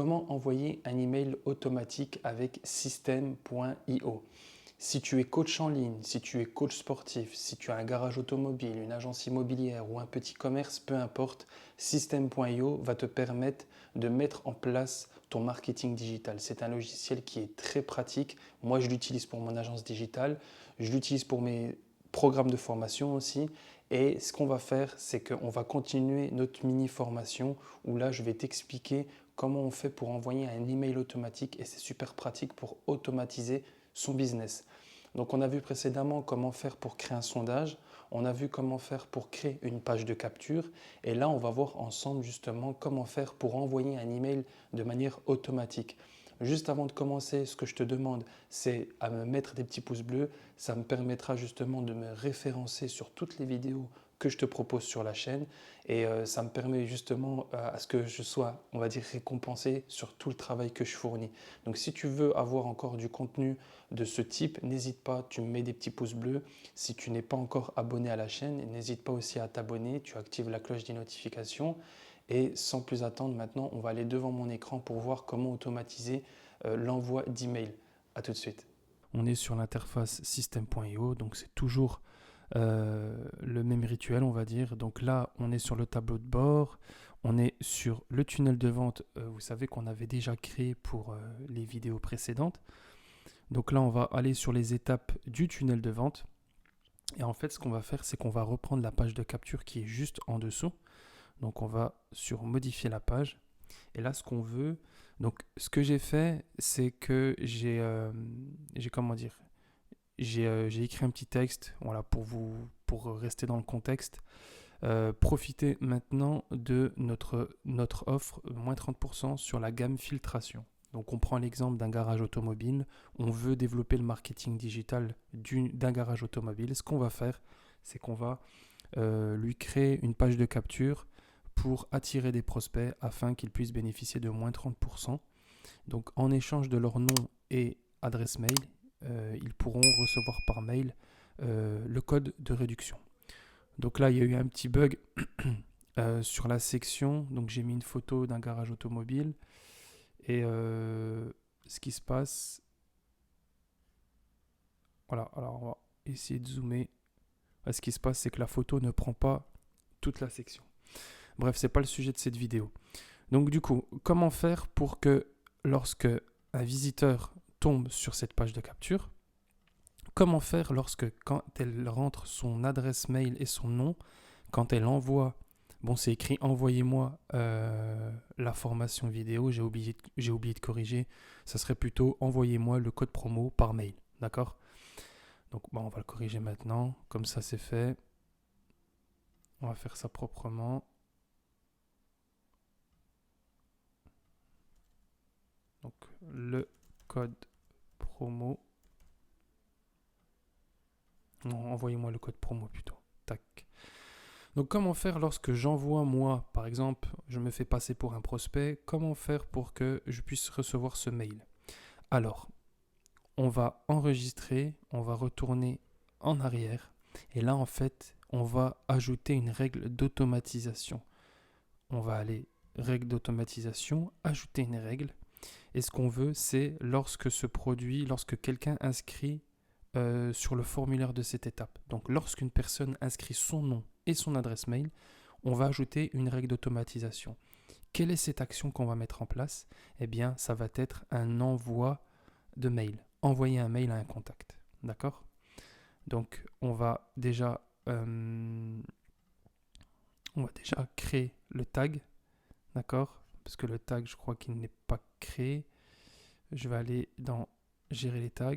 Comment envoyer un email automatique avec System.io? Si tu es coach en ligne, si tu es coach sportif, si tu as un garage automobile, une agence immobilière ou un petit commerce, peu importe, System.io va te permettre de mettre en place ton marketing digital. C'est un logiciel qui est très pratique. Moi, je l'utilise pour mon agence digitale, je l'utilise pour mes programmes de formation aussi. Et ce qu'on va faire, c'est qu'on va continuer notre mini-formation où là, je vais t'expliquer comment on fait pour envoyer un email automatique et c'est super pratique pour automatiser son business. Donc on a vu précédemment comment faire pour créer un sondage, on a vu comment faire pour créer une page de capture et là on va voir ensemble justement comment faire pour envoyer un email de manière automatique. Juste avant de commencer, ce que je te demande, c'est à me mettre des petits pouces bleus. Ça me permettra justement de me référencer sur toutes les vidéos que je te propose sur la chaîne et ça me permet justement à ce que je sois, on va dire, récompensé sur tout le travail que je fournis. Donc si tu veux avoir encore du contenu de ce type, n'hésite pas, tu me mets des petits pouces bleus. Si tu n'es pas encore abonné à la chaîne, n'hésite pas aussi à t'abonner, tu actives la cloche des notifications. Et sans plus attendre, maintenant, on va aller devant mon écran pour voir comment automatiser l'envoi d'emails. A tout de suite. On est sur l'interface System.io, donc c'est toujours le même rituel, on va dire. Donc là, on est sur le tableau de bord, on est sur le tunnel de vente, vous savez qu'on avait déjà créé pour les vidéos précédentes. Donc là, on va aller sur les étapes du tunnel de vente. Et en fait, ce qu'on va faire, c'est qu'on va reprendre la page de capture qui est juste en dessous. Donc on va sur modifier la page. Et là, ce qu'on veut, donc ce que j'ai fait, c'est que comment dire, j'ai écrit un petit texte, voilà, pour rester dans le contexte. Profitez maintenant de notre offre, moins 30% sur la gamme filtration. Donc on prend l'exemple d'un garage automobile, on veut développer le marketing digital d'un garage automobile. Ce qu'on va faire, c'est qu'on va lui créer une page de capture pour attirer des prospects afin qu'ils puissent bénéficier de moins 30%. Donc en échange de leur nom et adresse mail, ils pourront recevoir par mail le code de réduction. Donc là, il y a eu un petit bug sur la section. Donc j'ai mis une photo d'un garage automobile. Et ce qui se passe... Voilà, alors on va essayer de zoomer. Ce qui se passe, c'est que la photo ne prend pas toute la section. Bref, c'est pas le sujet de cette vidéo. Donc du coup, comment faire pour que lorsque un visiteur tombe sur cette page de capture, comment faire quand elle rentre son adresse mail et son nom, quand elle envoie, bon c'est écrit envoyez-moi la formation vidéo, j'ai oublié de corriger, ça serait plutôt envoyez-moi le code promo par mail, d'accord? Donc bon, on va le corriger maintenant, comme ça c'est fait. On va faire ça proprement. Donc le code promo. Non, envoyez-moi le code promo plutôt. Tac. Donc comment faire lorsque j'envoie moi, par exemple, je me fais passer pour un prospect, comment faire pour que je puisse recevoir ce mail? Alors, on va enregistrer, on va retourner en arrière et là en fait, on va ajouter une règle d'automatisation. On va aller règle d'automatisation, ajouter une règle. Et ce qu'on veut, c'est lorsque quelqu'un inscrit sur le formulaire de cette étape. Donc lorsqu'une personne inscrit son nom et son adresse mail, on va ajouter une règle d'automatisation. Quelle est cette action qu'on va mettre en place? Eh bien, ça va être un envoi de mail. Envoyer un mail à un contact. D'accord? Donc, on va déjà créer le tag. D'accord? Parce que le tag, je crois qu'il n'est pas créé. Je vais aller dans gérer les tags.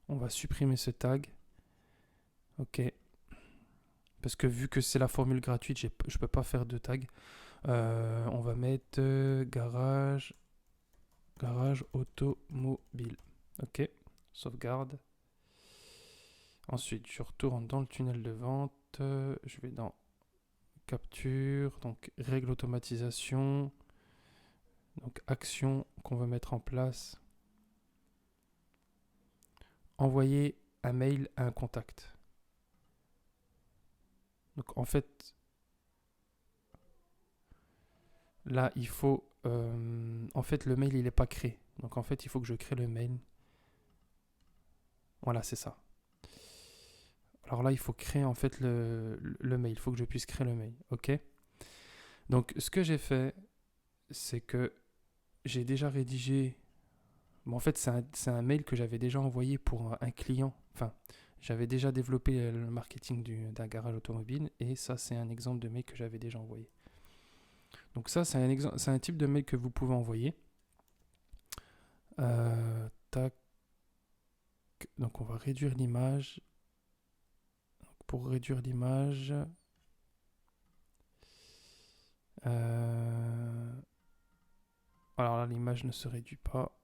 On va supprimer ce tag. Ok. Parce que vu que c'est la formule gratuite, je ne peux pas faire de tag. On va mettre garage automobile. Ok. Sauvegarde. Ensuite, je retourne dans le tunnel de vente. Je vais dans capture. Donc, règle automatisation. Donc, action qu'on va mettre en place. Envoyer un mail à un contact. Donc, en fait, là, il faut... en fait, le mail, il n'est pas créé. Donc, en fait, il faut que je crée le mail. Voilà, c'est ça. Alors là, il faut créer, en fait, le mail. Il faut que je puisse créer le mail. OK? Donc, ce que j'ai fait, c'est que j'ai déjà rédigé... Bon, en fait, c'est un mail que j'avais déjà envoyé pour un client. Enfin, j'avais déjà développé le marketing d'un garage automobile. Et ça, c'est un exemple de mail que j'avais déjà envoyé. Donc ça, c'est un type de mail que vous pouvez envoyer. Tac. Donc on va réduire l'image. Pour réduire l'image, alors là, l'image ne se réduit pas.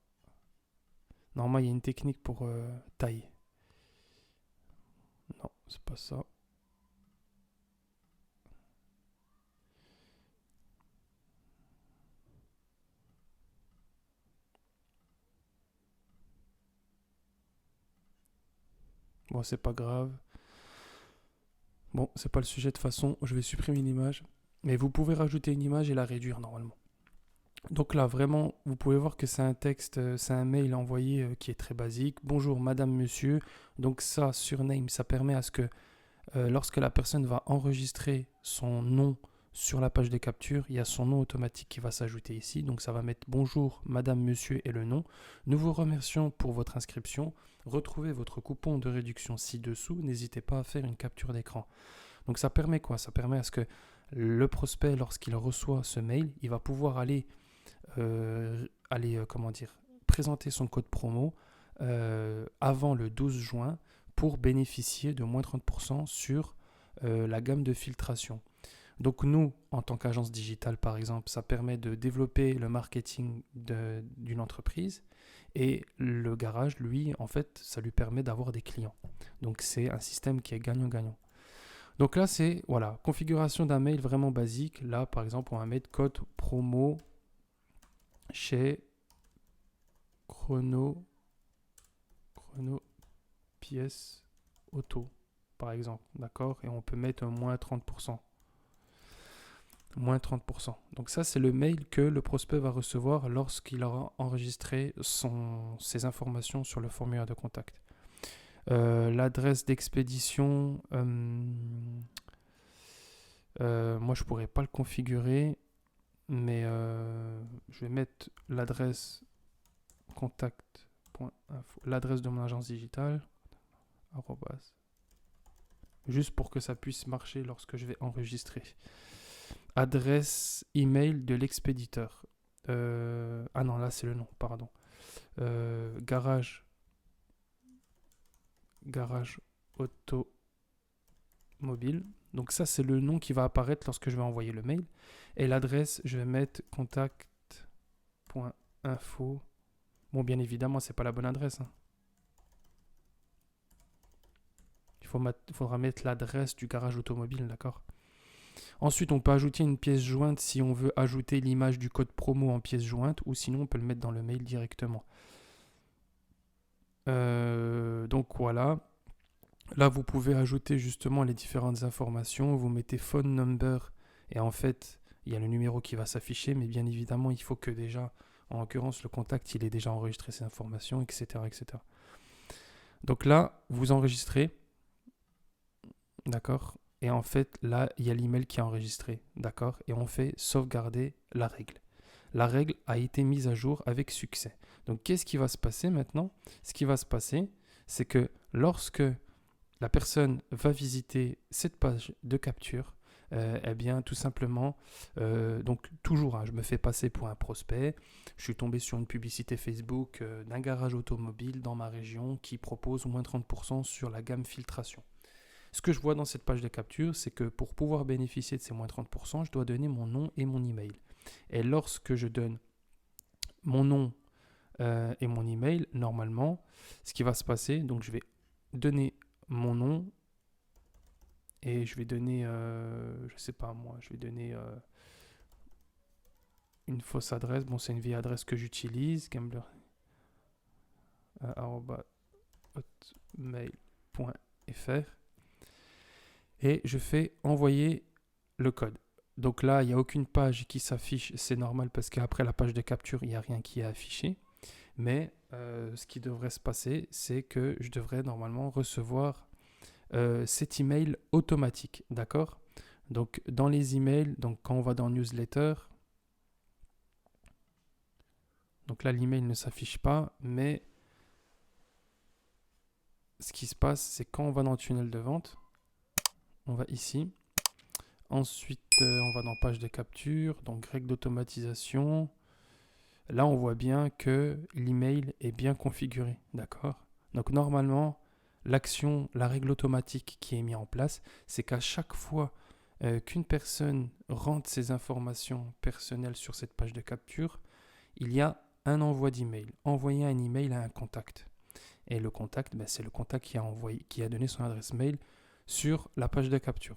Normalement, il y a une technique pour taille. Non, c'est pas ça. Bon, c'est pas grave. Bon, c'est pas le sujet de toute façon. Je vais supprimer l'image. Mais vous pouvez rajouter une image et la réduire normalement. Donc là, vraiment, vous pouvez voir que c'est un texte, c'est un mail envoyé qui est très basique. Bonjour, madame, monsieur. Donc ça, surname, ça permet à ce que lorsque la personne va enregistrer son nom sur la page de capture, il y a son nom automatique qui va s'ajouter ici. Donc ça va mettre bonjour, madame, monsieur et le nom. Nous vous remercions pour votre inscription. Retrouvez votre coupon de réduction ci-dessous. N'hésitez pas à faire une capture d'écran. Donc ça permet quoi? Ça permet à ce que le prospect, lorsqu'il reçoit ce mail, il va pouvoir aller comment dire, présenter son code promo avant le 12 juin pour bénéficier de moins 30% sur la gamme de filtration. Donc nous, en tant qu'agence digitale par exemple, ça permet de développer le marketing d'une entreprise et le garage, lui, en fait, ça lui permet d'avoir des clients. Donc c'est un système qui est gagnant-gagnant. Donc là, c'est voilà, configuration d'un mail vraiment basique. Là, par exemple, on va mettre code promo chez Chrono pièces auto, par exemple. D'accord? Et on peut mettre un moins 30%. Moins 30%. Donc ça, c'est le mail que le prospect va recevoir lorsqu'il aura enregistré ses informations sur le formulaire de contact. L'adresse d'expédition, moi, je ne pourrais pas le configurer, mais je vais mettre l'adresse contact.info, l'adresse de mon agence digitale, arrobas, juste pour que ça puisse marcher lorsque je vais enregistrer. Adresse email de l'expéditeur. Ah non, là c'est le nom, pardon. Garage automobile. Donc ça c'est le nom qui va apparaître lorsque je vais envoyer le mail. Et l'adresse, je vais mettre contact.info. Bon, bien évidemment, c'est pas la bonne adresse. Hein. Il faudra mettre l'adresse du garage automobile, d'accord? Ensuite, on peut ajouter une pièce jointe si on veut ajouter l'image du code promo en pièce jointe, ou sinon on peut le mettre dans le mail directement. Donc voilà. Là, vous pouvez ajouter justement les différentes informations. Vous mettez phone number et en fait, il y a le numéro qui va s'afficher, mais bien évidemment, il faut que déjà, en l'occurrence, le contact, il ait déjà enregistré ces informations, etc., etc. Donc là, vous enregistrez, d'accord? Et en fait, là, il y a l'email qui est enregistré, d'accord? Et on fait sauvegarder la règle. La règle a été mise à jour avec succès. Donc, qu'est-ce qui va se passer maintenant? Ce qui va se passer, c'est que lorsque la personne va visiter cette page de capture, eh bien, tout simplement, donc toujours, hein, je me fais passer pour un prospect. Je suis tombé sur une publicité Facebook d'un garage automobile dans ma région qui propose moins 30% sur la gamme filtration. Ce que je vois dans cette page de capture, c'est que pour pouvoir bénéficier de ces moins 30%, je dois donner mon nom et mon email. Et lorsque je donne mon nom et mon email, normalement, ce qui va se passer, donc je vais donner mon nom et je vais donner, je sais pas moi, je vais donner une fausse adresse. Bon, c'est une vieille adresse que j'utilise, gambler @hotmail.fr et je fais envoyer le code. Donc là, il n'y a aucune page qui s'affiche, c'est normal parce qu'après la page de capture, il n'y a rien qui est affiché. Mais ce qui devrait se passer, c'est que je devrais normalement recevoir cet email automatique, d'accord? Donc dans les emails, donc quand on va dans newsletter, donc là l'email ne s'affiche pas, mais ce qui se passe, c'est quand on va dans tunnel de vente, on va ici. Ensuite, on va dans page de capture, donc règle d'automatisation. Là, on voit bien que l'email est bien configuré, d'accord? Donc normalement, l'action, la règle automatique qui est mise en place, c'est qu'à chaque fois qu'une personne rentre ses informations personnelles sur cette page de capture, il y a un envoi d'email. Envoyer un email à un contact. Et le contact, c'est le contact qui a donné son adresse mail sur la page de capture.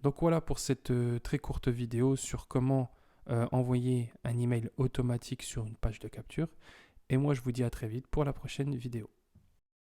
Donc voilà pour cette très courte vidéo sur comment envoyer un email automatique sur une page de capture. Et moi, je vous dis à très vite pour la prochaine vidéo.